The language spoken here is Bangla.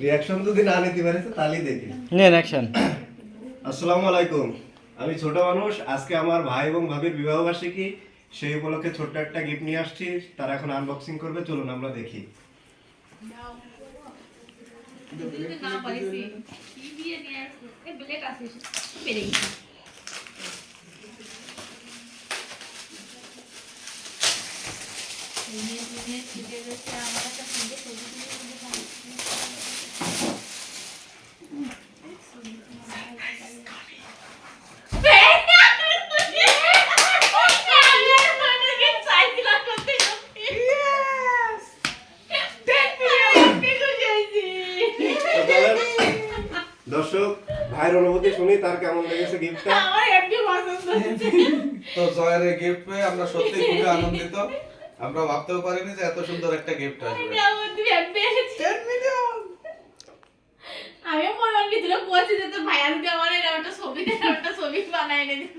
রিঅ্যাকশন যদি না নিতে পারে তাহলেই দেখি। নেন অ্যাকশন। আসসালামু আলাইকুম। আমি ছোট মানুষ, আজকে আমার ভাই এবং ভাবির বিবাহ বার্ষিকী, সেই উপলক্ষে ছোট্ট একটা গিফট নিয়ে আসছি। তারা এখন আনবক্সিং করবে, চলুন আমরা দেখি। দর্শক, ভাইয়ের অনুভূতি শুনি, তার কেমন লেগেছে গিফটটা। তো জয়ের এই গিফট পেয়ে আমরা সত্যি খুবই আনন্দিত। আমরা ভাবতেও পারিনি যে এত সুন্দর একটা গিফট আসবে। আমি মনে মনে ভিতরে কোয়াছি যে তোর ভাইয়া যদি আমার একটা ছবি বানায় এনে দিত।